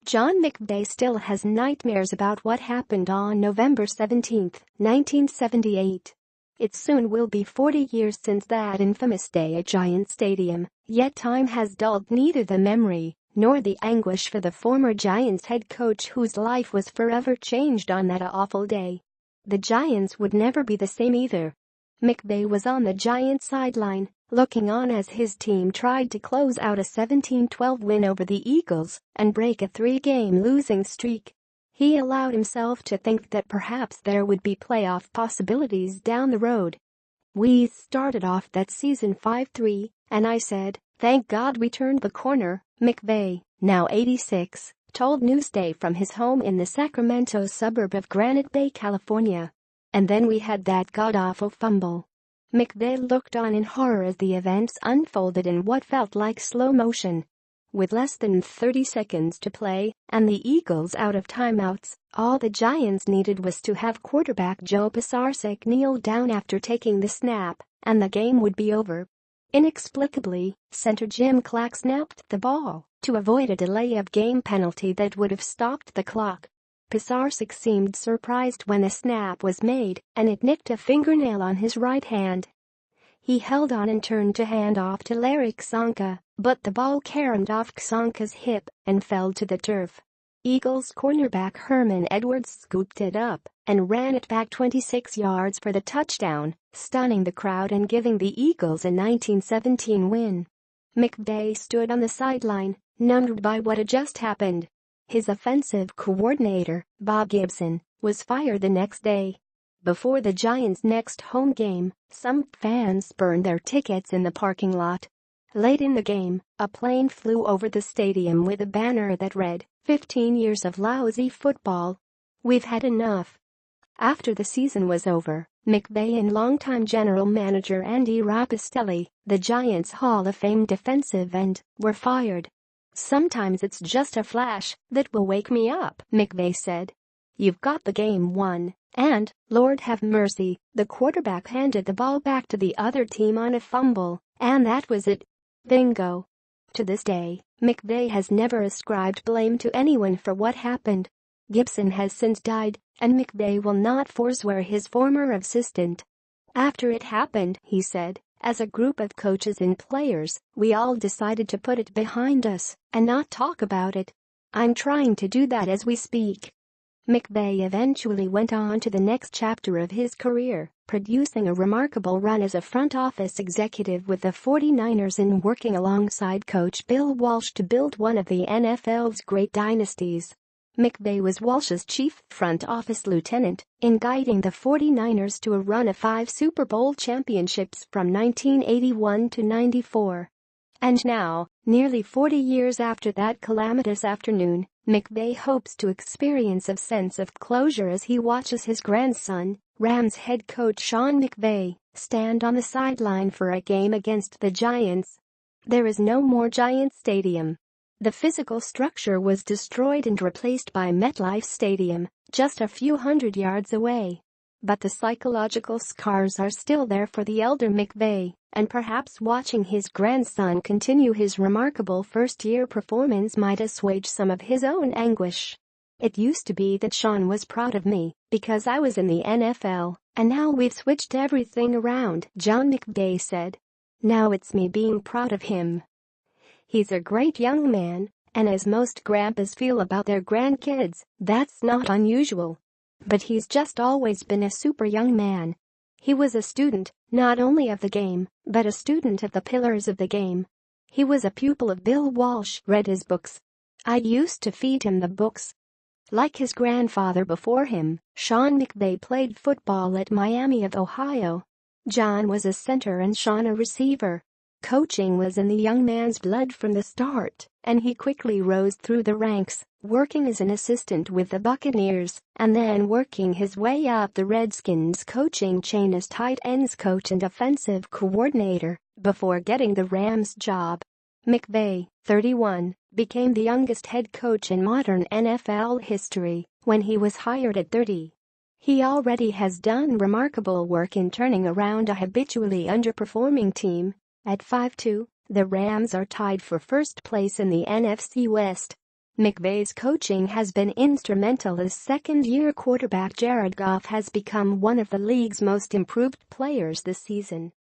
Sean McVay still has nightmares about what happened on November 17, 1978. It soon will be 40 years since that infamous day at Giant Stadium, yet time has dulled neither the memory nor the anguish for the former Giants head coach whose life was forever changed on that awful day. The Giants would never be the same either. McVay was on the Giants sideline, looking on as his team tried to close out a 17-12 win over the Eagles and break a 3-game losing streak. He allowed himself to think that perhaps there would be playoff possibilities down the road. "We started off that season 5-3, and I said, thank God we turned the corner," McVay, now 86, told Newsday from his home in the Sacramento suburb of Granite Bay, California. "And then we had that god-awful fumble." McVay looked on in horror as the events unfolded in what felt like slow motion. With less than 30 seconds to play and the Eagles out of timeouts, all the Giants needed was to have quarterback Joe Pisarcik kneel down after taking the snap, and the game would be over. Inexplicably, center Jim Clark snapped the ball to avoid a delay of game penalty that would have stopped the clock. Pisarcik seemed surprised when the snap was made, and it nicked a fingernail on his right hand. He held on and turned to hand off to Larry Csonka, but the ball caromed off Csonka's hip and fell to the turf. Eagles cornerback Herm Edwards scooped it up and ran it back 26 yards for the touchdown, stunning the crowd and giving the Eagles a 1917 win. McVay stood on the sideline, numbed by what had just happened. His offensive coordinator, Bob Gibson, was fired the next day. Before the Giants' next home game, some fans burned their tickets in the parking lot. Late in the game, a plane flew over the stadium with a banner that read, "15 years of lousy football. We've had enough." After the season was over, McVay and longtime general manager Andy Rapistelli, the Giants' Hall of Fame defensive end, were fired. "Sometimes it's just a flash that will wake me up," McVay said. "You've got the game won, and, Lord have mercy, the quarterback handed the ball back to the other team on a fumble, and that was it. Bingo." To this day, McVay has never ascribed blame to anyone for what happened. Gibson has since died, and McVay will not forswear his former assistant. "After it happened," he said, "as a group of coaches and players, we all decided to put it behind us and not talk about it. I'm trying to do that as we speak." McVay eventually went on to the next chapter of his career, producing a remarkable run as a front office executive with the 49ers and working alongside coach Bill Walsh to build one of the NFL's great dynasties. McVay was Walsh's chief front office lieutenant in guiding the 49ers to a run of 5 Super Bowl championships from 1981 to 94. And now, nearly 40 years after that calamitous afternoon, McVay hopes to experience a sense of closure as he watches his grandson, Rams head coach Sean McVay, stand on the sideline for a game against the Giants. There is no more Giant Stadium. The physical structure was destroyed and replaced by MetLife Stadium, just a few hundred yards away. But the psychological scars are still there for the elder McVay, and perhaps watching his grandson continue his remarkable first-year performance might assuage some of his own anguish. "It used to be that Sean was proud of me because I was in the NFL, and now we've switched everything around," Sean McVay said. "Now it's me being proud of him. He's a great young man, and as most grandpas feel about their grandkids, that's not unusual. But he's just always been a super young man. He was a student, not only of the game, but a student of the pillars of the game. He was a pupil of Bill Walsh, read his books. I used to feed him the books." Like his grandfather before him, Sean McVay played football at Miami of Ohio. John was a center and Sean a receiver. Coaching was in the young man's blood from the start, and he quickly rose through the ranks, working as an assistant with the Buccaneers, and then working his way up the Redskins coaching chain as tight ends coach and offensive coordinator, before getting the Rams job. McVay, 31, became the youngest head coach in modern NFL history when he was hired at 30. He already has done remarkable work in turning around a habitually underperforming team. At 5-2, the Rams are tied for first place in the NFC West. McVay's coaching has been instrumental as second-year quarterback Jared Goff has become one of the league's most improved players this season.